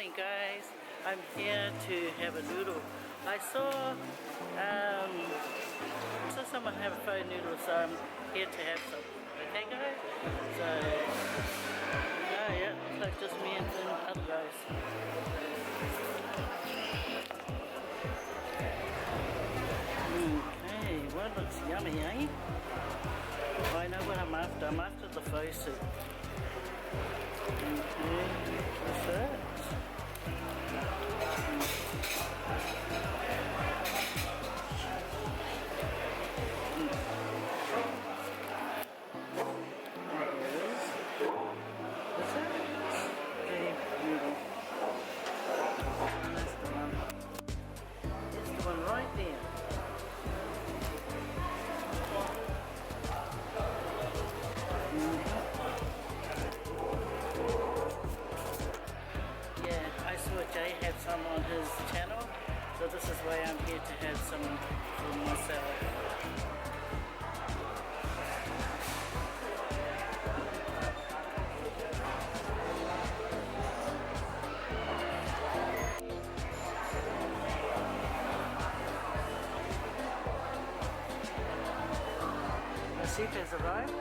morning, guys. I'm here to have a noodle. I saw someone have fried noodles, so I'm here to have some. Okay, guys? So, yeah, it's like just me and some other guys. Hey, well, looks yummy, eh? Oh, I know what I'm after. I'm after the pho soup. Okay, what's that? What's that? Okay, noodle. That's the one. It's the one right there. Yeah, I saw Jay have some on his channel, so this is why I'm here to have some for myself. The sheep has arrived.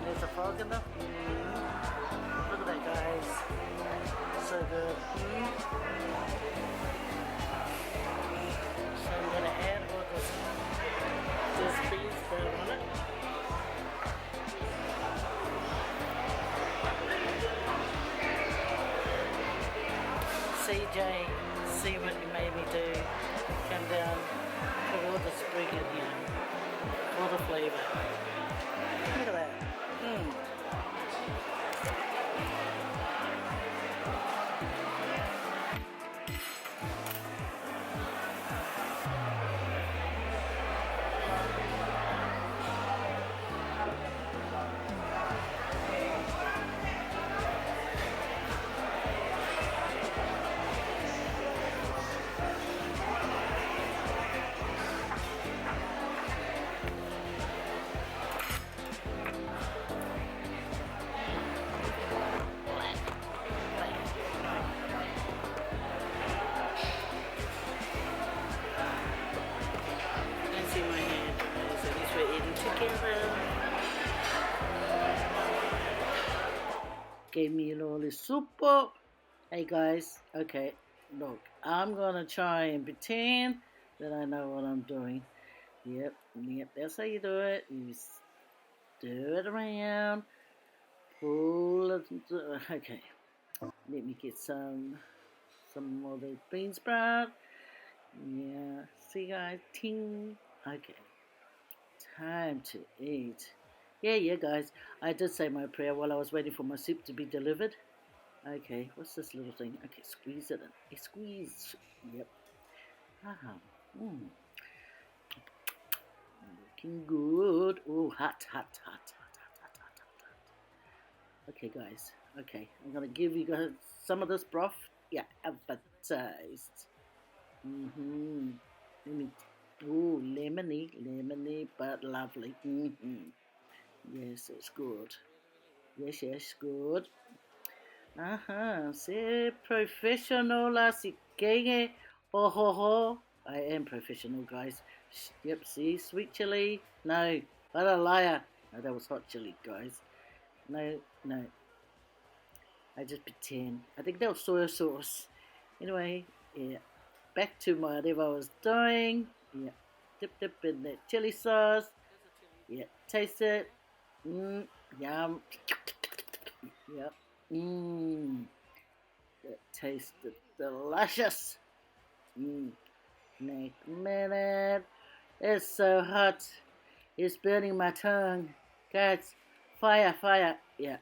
There's a fog in them. Look at that, guys. So good. So I'm gonna add all this beans that on it. CJ, see what you made me do. Come down, put all the spring in here. All the flavour. Look at that. You can see my hand, guys. At least we're eating together. Gave me a little soup. Hey guys, okay, look, I'm gonna try and pretend that I know what I'm doing. Yep, that's how you do it. You stir it around, pull it. Okay, let me get some more of the bean sprout. Yeah, see guys, ting. Okay, time to eat. Yeah, guys, I did say my prayer while I was waiting for my soup to be delivered. Okay, what's this little thing? Okay, squeeze it in. Squeeze. Yep. Ah, looking good. Oh, hot. Okay, guys. Okay, I'm gonna give you guys some of this broth. Yeah, advertised. Let me. Oh, lemony, but lovely. Yes, it's good. Yes, good. C'est professional así que ho. I am professional, guys. Yep, see, sweet chili. No, what a liar. No, that was hot chili, guys. No. I just pretend. I think that was soy sauce. Anyway, yeah. Back to whatever I was doing. Yeah. Dip in that chili sauce. Yeah. Taste it. Yum. Yep. That tasted delicious. Next minute. It's so hot. It's burning my tongue. Guys, fire. Yeah.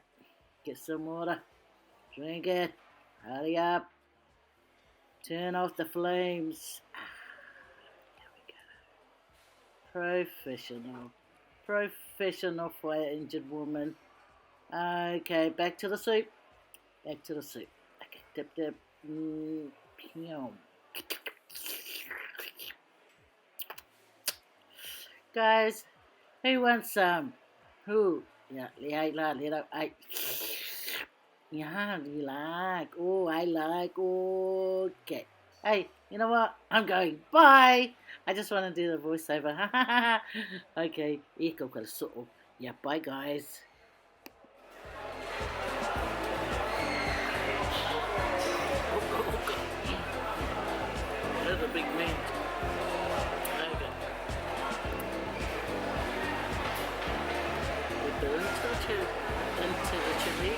Get some water. Drink it. Hurry up. Turn off the flames. There we go. Professional fire injured woman. Okay, back to the soup. Okay, dip. Guys, who wants some? Who? Yeah, I. Yeah, you like? Oh, I like. Okay. Hey, you know what? I'm going. Bye. I just want to do the voiceover. Okay. Ikaw kalso. Yeah, bye guys. There's a big man. Okay. With the into the chili.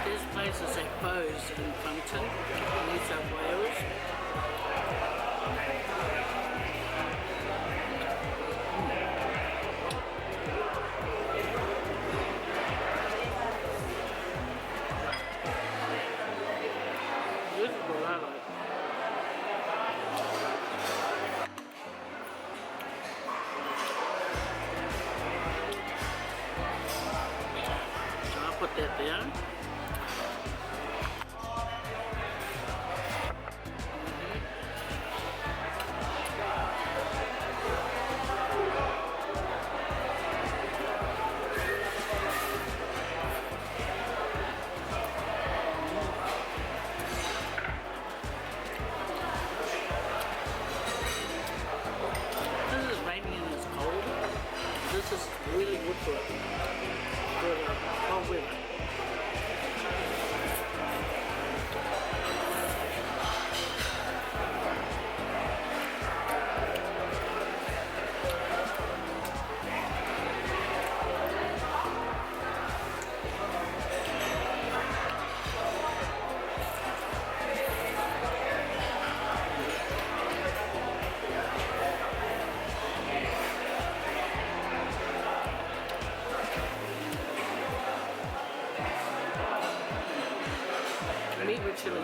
This place is at Bose in Plumpton, New South Wales. This is what I like. So I'll put that down. This is raining and it's cold. This is really good for cold weather. Meat with chili.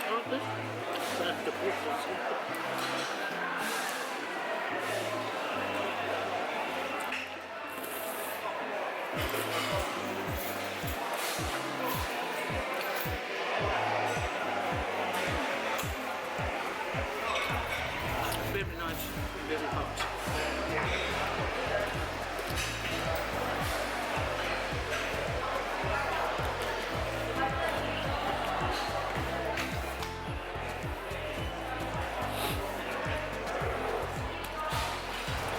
Oh, this that's the pieces. Very nice, very hot.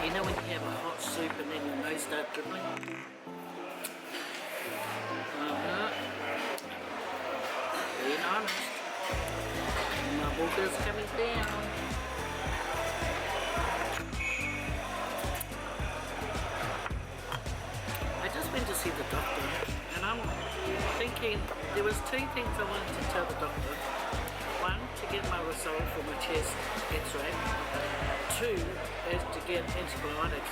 You know when you have a hot soup and then your nose starts dribbling? Being honest. My booger's coming down. I just went to see the doctor and I'm thinking there was two things I wanted to tell the doctor. one, to get my result for my chest x-ray. Two is to get antibiotics.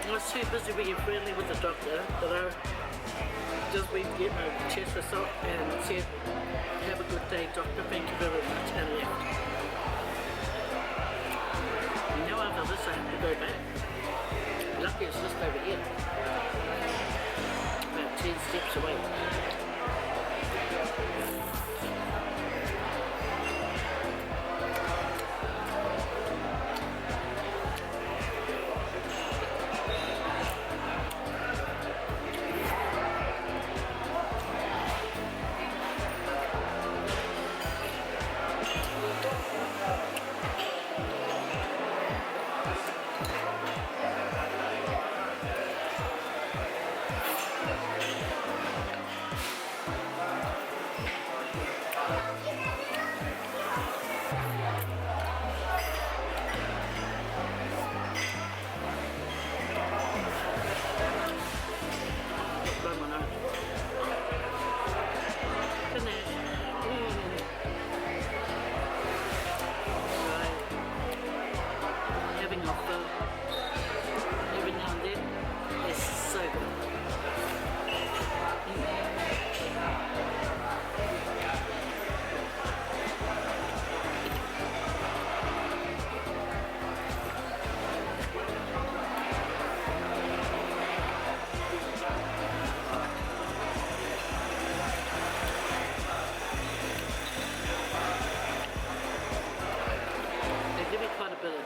I was too busy being friendly with the doctor that I just went to get my chest result and said, "Have a good day, doctor, thank you very much," and left. Now after this I have to go back. Lucky it's just over here. About 10 steps away.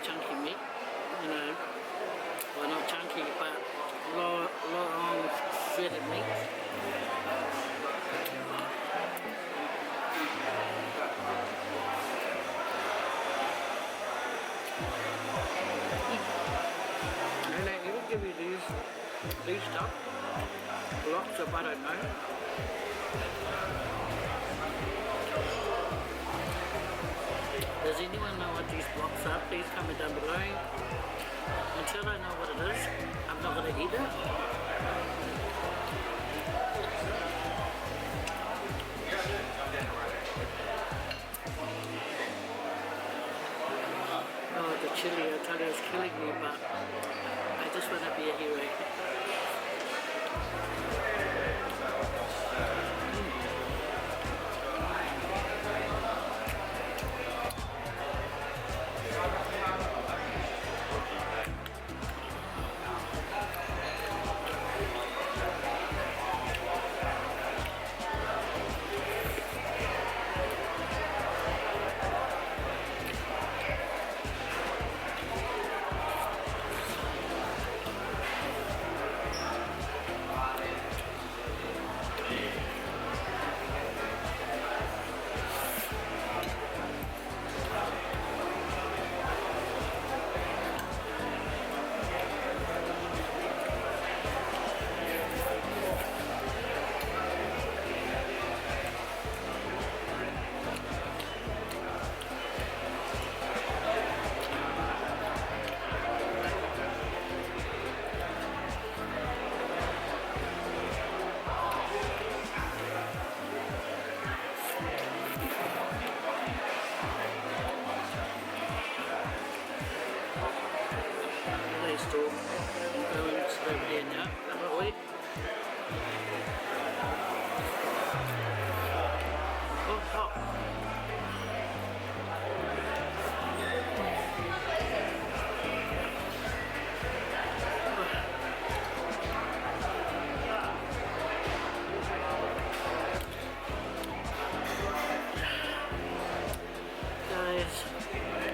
Chunky meat, you know, well not chunky but long shredded meat. And they even give you these stuff, blocks of I don't know. Does anyone know what these blocks are? Please comment down below. Until I know what it is, I'm not going to eat it. Oh, the chili, I tell you, it's killing me, but I just want to be a hero.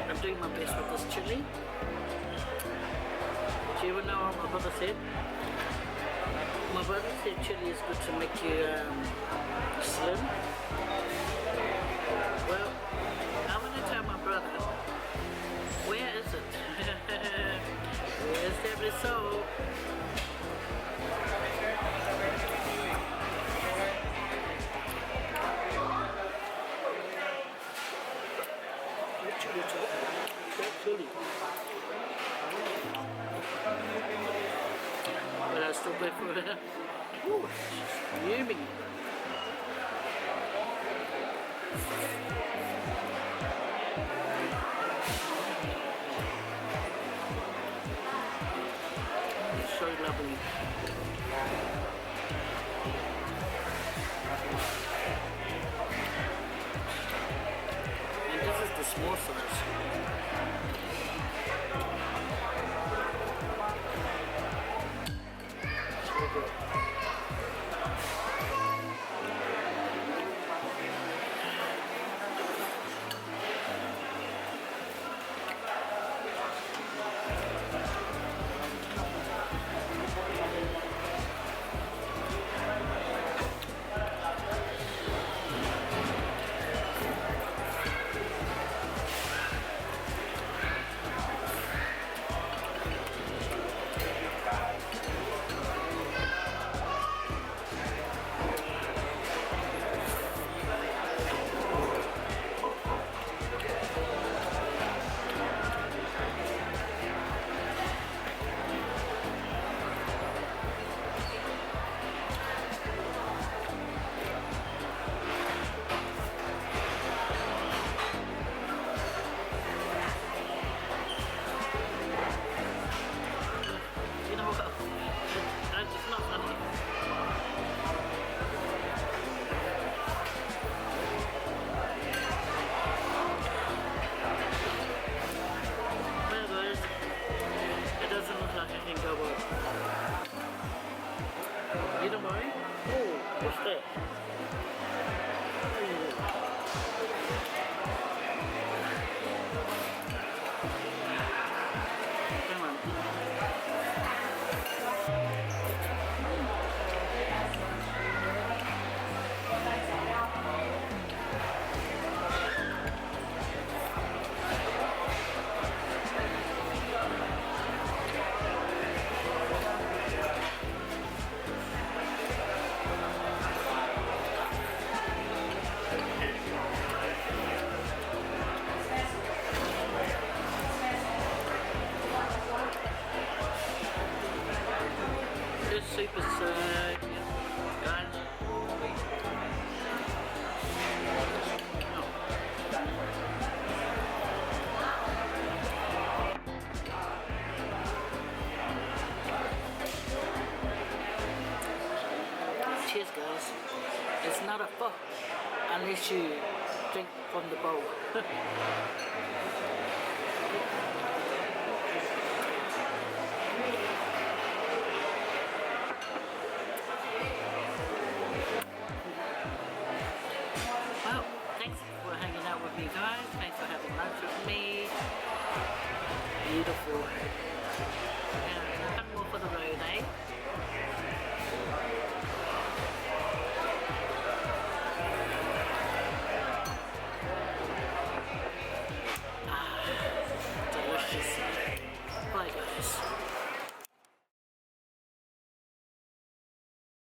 I'm doing my best with this chili. Do you ever know what my brother said? My brother said chili is good to make you slim. Well, I'm going to tell my brother, where is it? Where's the result? But I still wait for it. Ooh, it's fuming. So lovely. And this is the small size. So good. You know what? That's just not funny. Well guys, it doesn't look like I can go up. You don't worry? Oh, what's that? Ooh. Come on. This super sick, guys. Cheers, guys. It's not a fuck unless you drink from the bowl.